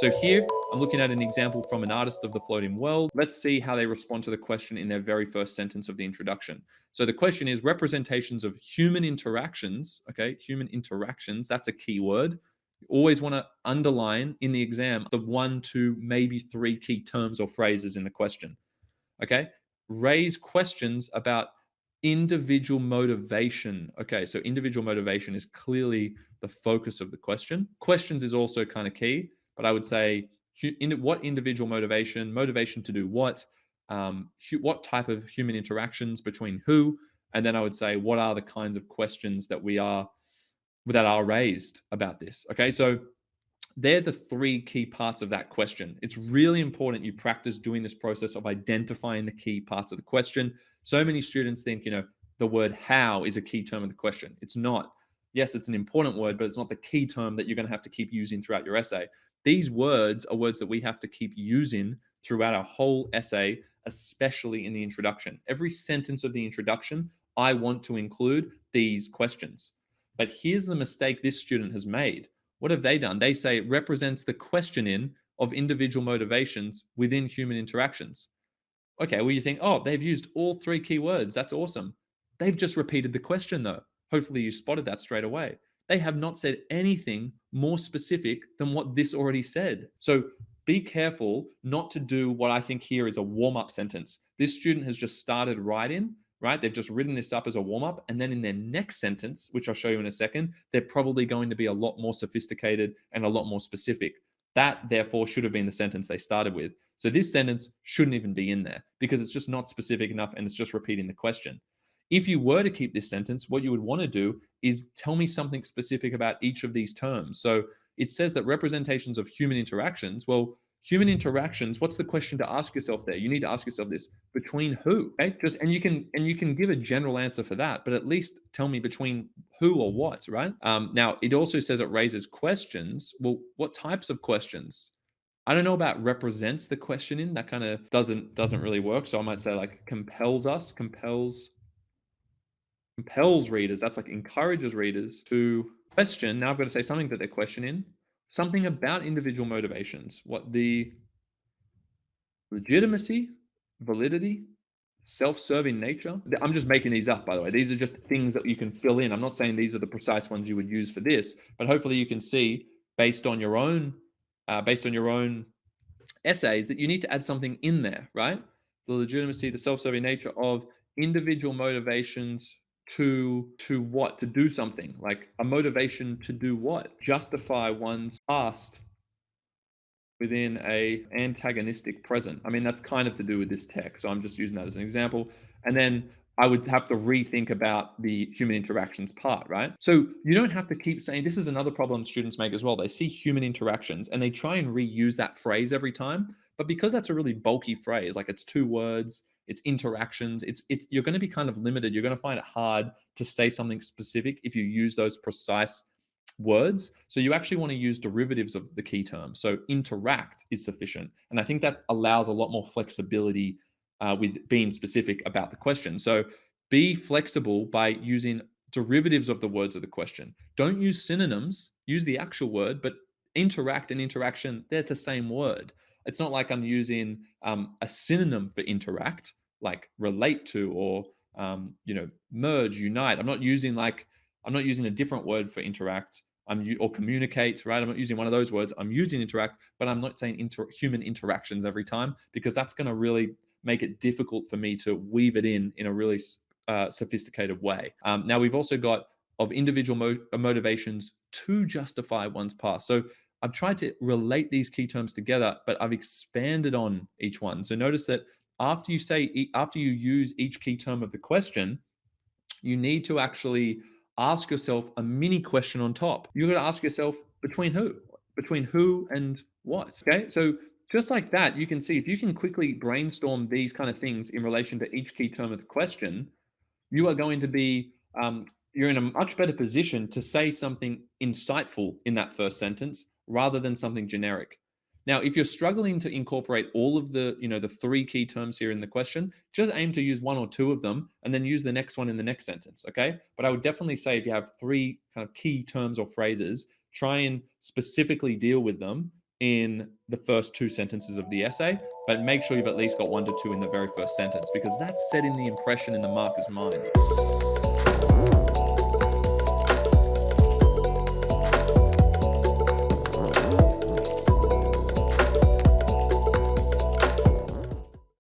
So here I'm looking at an example from an artist of the floating world. Let's see how they respond to the question in their very first sentence of the introduction. So the question is representations of human interactions. Okay, human interactions, that's a key word. You always want to underline in the exam the 1, 2, maybe 3 key terms or phrases in the question. Okay, raise questions about individual motivation. Okay, so individual motivation is clearly the focus of the question. Questions is also kind of key, but I would say what individual motivation to do what type of human interactions between who, and then I would say what are the kinds of questions that are raised about this. Okay, so they're the 3 key parts of that question. It's really important you practice doing this process of identifying the key parts of the question. So many students think, the word how is a key term of the question. It's not. Yes, it's an important word, but it's not the key term that you're going to have to keep using throughout your essay. These words are words that we have to keep using throughout our whole essay, especially in the introduction. Every sentence of the introduction, I want to include these questions. But here's the mistake this student has made. What have they done? They say it represents the questioning of individual motivations within human interactions. Okay, well, you think, oh, they've used all 3 keywords. That's awesome. They've just repeated the question, though. Hopefully, you spotted that straight away. They have not said anything more specific than what this already said. So be careful not to do what I think here is a warm up sentence. This student has just started writing, right? They've just written this up as a warm up. And then in their next sentence, which I'll show you in a second, they're probably going to be a lot more sophisticated and a lot more specific. That, therefore, should have been the sentence they started with. So this sentence shouldn't even be in there because it's just not specific enough and it's just repeating the question. If you were to keep this sentence, what you would want to do is tell me something specific about each of these terms. So it says that representations of human interactions, well, human interactions, what's the question to ask yourself there? You need to ask yourself this: between who? Okay? And you can give a general answer for that, but at least tell me between who or what, right? Now it also says it raises questions. Well, what types of questions? I don't know about represents the questioning. That kind of doesn't really work. So I might say like compels readers. That's like encourages readers to question. Now I've got to say something that they're questioning, something about individual motivations, what the legitimacy, validity, self-serving nature. I'm just making these up, by the way. These are just things that you can fill in. I'm not saying these are the precise ones you would use for this, but hopefully you can see based on your own essays that you need to add something in there, right? The legitimacy, the self-serving nature of individual motivations to what? To do something. Like a motivation to do what? Justify one's past within a antagonistic present. I mean, that's kind of to do with this text. So I'm just using that as an example. And then I would have to rethink about the human interactions part, right? So you don't have to keep saying, this is another problem students make as well. They see human interactions and they try and reuse that phrase every time. But because that's a really bulky phrase, like it's 2 words, it's interactions, it's you're going to be kind of limited. You're going to find it hard to say something specific if you use those precise words. So you actually want to use derivatives of the key term. So interact is sufficient. And I think that allows a lot more flexibility with being specific about the question. So be flexible by using derivatives of the words of the question. Don't use synonyms, use the actual word, but interact and interaction, they're the same word. It's not like I'm using a synonym for interact, like relate to or merge, unite. I'm not using a different word for interact or communicate, right? I'm not using one of those words. I'm using interact, but I'm not saying human interactions every time because that's going to really make it difficult for me to weave it in a really sophisticated way. Now, we've also got of individual motivations to justify one's past. So I've tried to relate these key terms together, but I've expanded on each one. So notice that after you use each key term of the question, you need to actually ask yourself a mini question on top. You're going to ask yourself between who? Between who and what? Okay. So just like that, you can see if you can quickly brainstorm these kind of things in relation to each key term of the question, you are going to be, you're in a much better position to say something insightful in that first sentence rather than something generic. Now, if you're struggling to incorporate all of the 3 key terms here in the question, just aim to use 1 or 2 of them and then use the next one in the next sentence, okay? But I would definitely say if you have 3 kind of key terms or phrases, try and specifically deal with them in the first two sentences of the essay, but make sure you've at least got 1 to 2 in the very first sentence because that's setting the impression in the marker's mind.